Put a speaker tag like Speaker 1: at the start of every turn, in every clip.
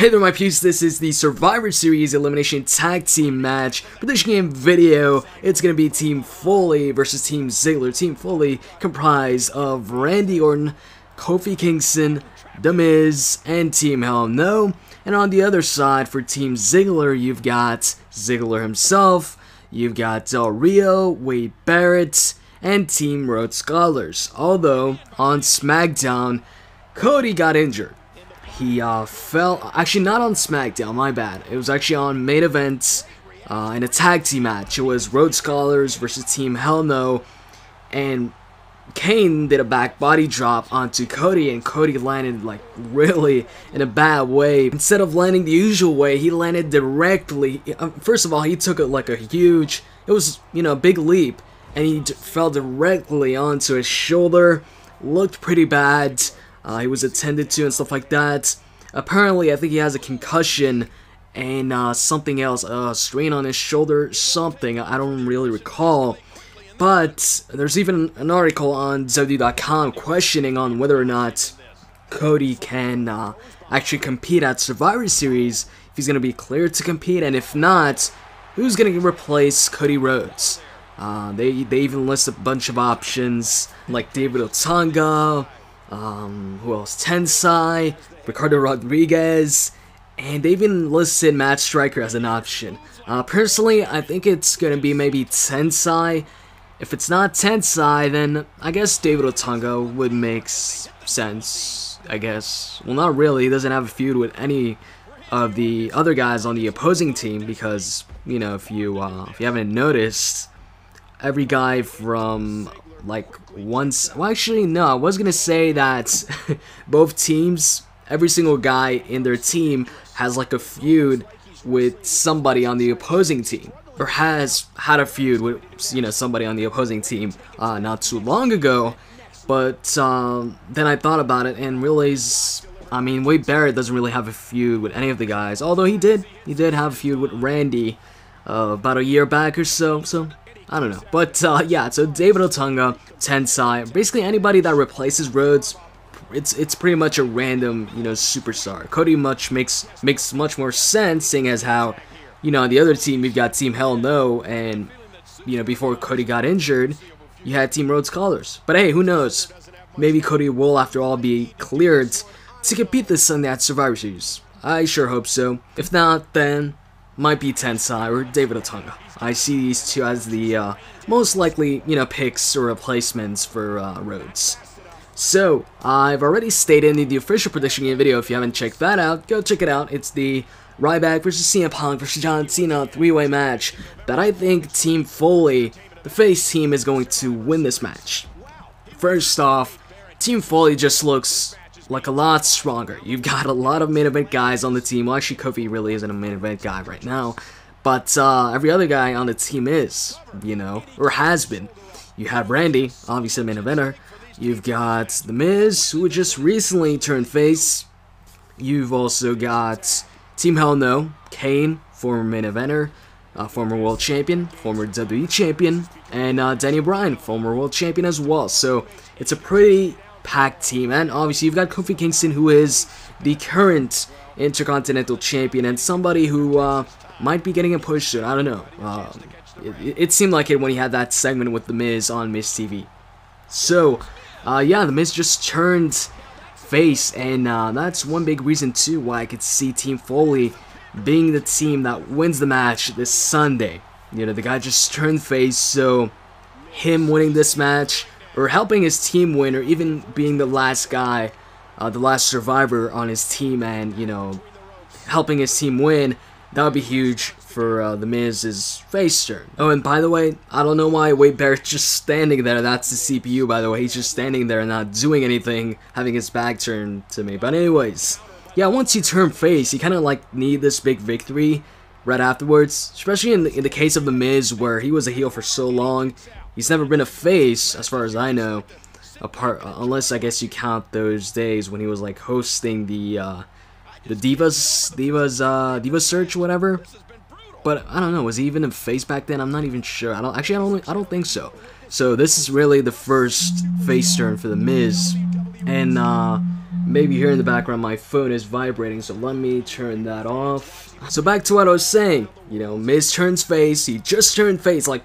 Speaker 1: Hey there my peeps, this is the Survivor Series Elimination Tag Team match. For this game video, it's going to be Team Foley versus Team Ziggler. Team Foley comprised of Randy Orton, Kofi Kingston, The Miz, and Team Hell No. And on the other side, for Team Ziggler, you've got Ziggler himself, you've got Del Rio, Wade Barrett, and Team Rhodes Scholars. Although, on SmackDown, Cody got injured. He fell, actually not on SmackDown, my bad. It was actually on main event in a tag team match. It was Rhodes Scholars versus Team Hell No, and Kane did a back body drop onto Cody, and Cody landed like really in a bad way. Instead of landing the usual way, he landed directly. First of all, he took it like a huge, it was, you know, a big leap, and he fell directly onto his shoulder. Looked pretty bad. He was attended to and stuff like that. Apparently, I think he has a concussion and something else, a strain on his shoulder, something, I don't really recall. But there's even an article on WWE.com questioning on whether or not Cody can actually compete at Survivor Series, if he's going to be cleared to compete, and if not, who's going to replace Cody Rhodes. They even list a bunch of options, like David Otunga, who else? Tensai, Ricardo Rodriguez, and they even listed Matt Striker as an option. Personally, I think it's gonna be maybe Tensai. If it's not Tensai, then I guess David Otunga would make sense, I guess. Well, not really. He doesn't have a feud with any of the other guys on the opposing team because, you know, if you haven't noticed, every guy from like once, well actually no, I was gonna say that both teams, every single guy in their team has like a feud with somebody on the opposing team, or has had a feud with, you know, somebody on the opposing team not too long ago. But then I thought about it and realized, I mean, Wade Barrett doesn't really have a feud with any of the guys, although he did have a feud with Randy about a year back or so, I don't know. But yeah, so David Otunga, Tensai, basically anybody that replaces Rhodes, it's pretty much a random, you know, superstar. Cody makes much more sense, seeing as how, you know, on the other team you've got Team Hell No, and, you know, before Cody got injured, you had Team Rhodes Scholars. But hey, who knows? Maybe Cody will, after all, be cleared to compete this Sunday at Survivor Series. I sure hope so. If not, then might be Tensai or David Otunga. I see these two as the most likely, you know, picks or replacements for Rhodes. So, I've already stated in the official prediction game video. If you haven't checked that out, go check it out. It's the Ryback versus CM Punk versus John Cena three-way match that I think Team Foley, the face team, is going to win this match. First off, Team Foley just looks like a lot stronger. You've got a lot of main event guys on the team. Well, actually, Kofi really isn't a main event guy right now, but every other guy on the team is, you know, or has been. You have Randy, obviously a main eventer. You've got The Miz, who just recently turned face. You've also got Team Hell No, Kane, former main eventer, former world champion, former WWE champion, and Daniel Bryan, former world champion as well. So it's a pretty packed team, and obviously you've got Kofi Kingston, who is the current Intercontinental Champion, and somebody who might be getting a push soon. I don't know. It seemed like it when he had that segment with The Miz on Miz TV. So, yeah, The Miz just turned face, and that's one big reason too why I could see Team Foley being the team that wins the match this Sunday. You know, the guy just turned face, so him winning this match, or helping his team win, or even being the last guy, the last survivor on his team, and, you know, helping his team win, that would be huge for The Miz's face turn. Oh, and by the way, I don't know why Wade Barrett's just standing there. That's the CPU, by the way. He's just standing there and not doing anything, having his back turned to me. But anyways, yeah, once you turn face, you kind of like need this big victory right afterwards, especially in the case of The Miz, where he was a heel for so long. He's never been a face, as far as I know, unless I guess you count those days when he was like hosting the Divas Search, whatever. But I don't know, was he even a face back then? I'm not even sure. I don't think so. So this is really the first face turn for The Miz, and maybe here in the background my phone is vibrating, so let me turn that off. So back to what I was saying, you know, Miz turns face. He just turned face like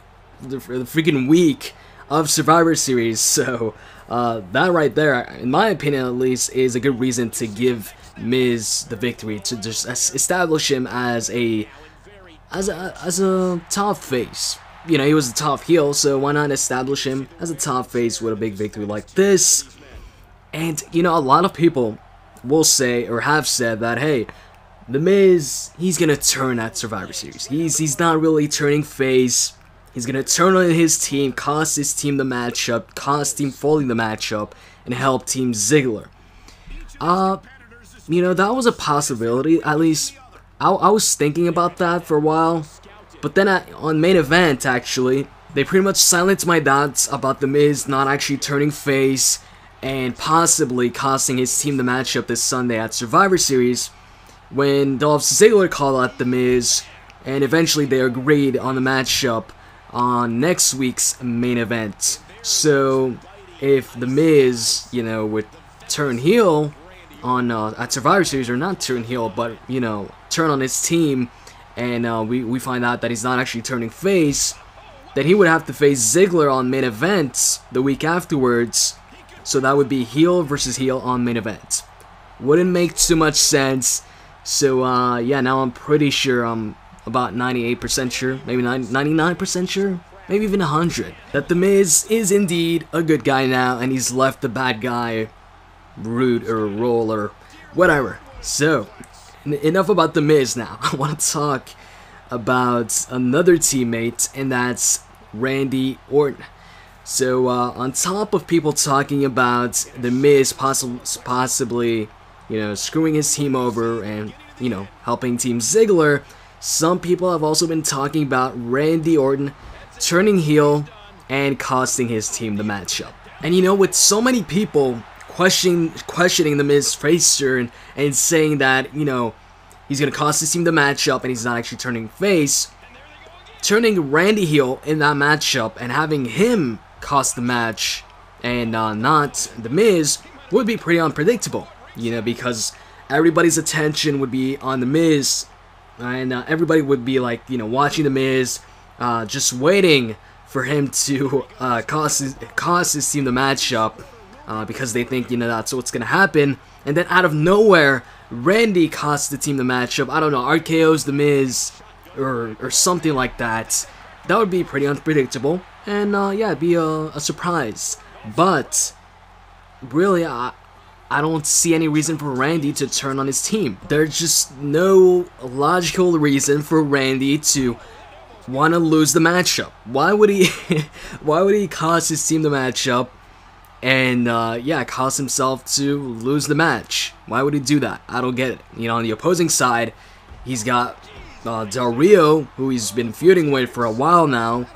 Speaker 1: for the freaking week of Survivor Series, so that right there, in my opinion at least, is a good reason to give Miz the victory, to just establish him as a top face. You know, he was a top heel, so why not establish him as a top face with a big victory like this? And, you know, a lot of people will say, or have said, that, hey, The Miz, he's gonna turn at Survivor Series. He's not really turning face. He's gonna turn on his team, cost his team the matchup, cost Team Foley the matchup, and help Team Ziggler. You know, that was a possibility. At least, I was thinking about that for a while. But then on main event, actually, they pretty much silenced my doubts about The Miz not actually turning face and possibly costing his team the matchup this Sunday at Survivor Series, when Dolph Ziggler called out The Miz, and eventually they agreed on the matchup on next week's main event. So if The Miz, you know, would turn heel on at Survivor Series, or not turn heel, but, you know, turn on his team, and we find out that he's not actually turning face, then he would have to face Ziggler on main event the week afterwards. So that would be heel versus heel on main event. Wouldn't make too much sense. So yeah, now I'm pretty sure, I'm about 98% sure, maybe 99% sure, maybe even 100, that The Miz is indeed a good guy now, and he's left the bad guy route or role or whatever. So enough about The Miz now. I want to talk about another teammate, and that's Randy Orton. So on top of people talking about The Miz possibly, you know, screwing his team over and, you know, helping Team Ziggler, some people have also been talking about Randy Orton turning heel and costing his team the matchup. And, you know, with so many people questioning The Miz face turn and saying that, you know, he's going to cost his team the matchup and he's not actually turning face, turning Randy heel in that matchup and having him cost the match and not The Miz would be pretty unpredictable, you know, because everybody's attention would be on The Miz, and everybody would be like, you know, watching The Miz, just waiting for him to cost his team the matchup, because they think, you know, that's what's gonna happen. And then out of nowhere, Randy costs the team the matchup. I don't know, RKO's The Miz or something like that. That would be pretty unpredictable, and yeah, it'd be a surprise. But really, I don't see any reason for Randy to turn on his team. There's just no logical reason for Randy to want to lose the matchup. Why would he? Why would he cost his team the matchup and yeah, cost himself to lose the match? Why would he do that? I don't get it. You know, on the opposing side, he's got Del Rio, who he's been feuding with for a while now,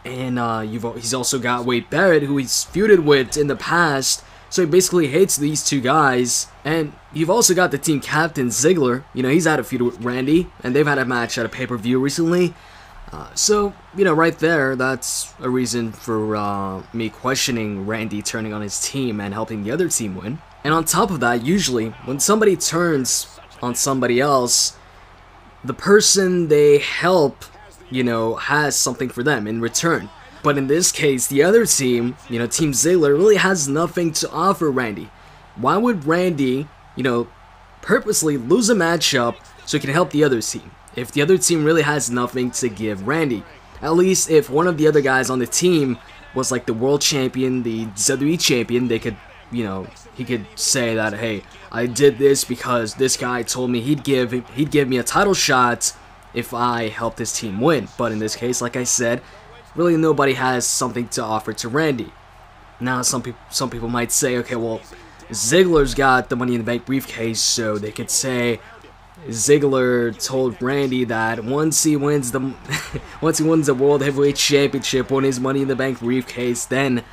Speaker 1: and he's also got Barrett, who he's feuded with in the past. So he basically hates these two guys. And you've also got the team captain, Ziggler. You know, he's had a feud with Randy, and they've had a match at a pay-per-view recently. So, you know, right there, that's a reason for me questioning Randy turning on his team and helping the other team win. And on top of that, usually, when somebody turns on somebody else, the person they help, you know, has something for them in return. But in this case, the other team, you know, Team Ziggler, really has nothing to offer Randy. Why would Randy, you know, purposely lose a matchup so he can help the other team, if the other team really has nothing to give Randy? At least if one of the other guys on the team was like the world champion, the WWE champion, they could, you know, he could say that, hey, I did this because this guy told me he'd give me a title shot if I helped his team win. But in this case, like I said, really nobody has something to offer to Randy. Now some people might say, okay, well, Ziggler's got the Money in the Bank briefcase, so they could say Ziggler told Randy that once he wins the World Heavyweight Championship, won his Money in the Bank briefcase, then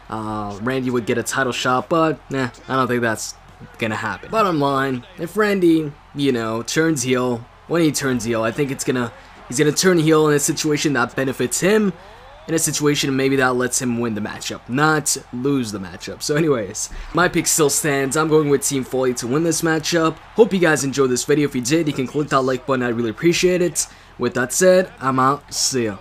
Speaker 1: Randy would get a title shot. But nah, I don't think that's gonna happen. Bottom line, if Randy, you know, turns heel, when he turns heel, I think he's gonna turn heel in a situation that benefits him, in a situation, maybe that lets him win the matchup, not lose the matchup. So anyways, my pick still stands. I'm going with Team Foley to win this matchup. Hope you guys enjoyed this video. If you did, you can click that like button. I really appreciate it. With that said, I'm out. See ya.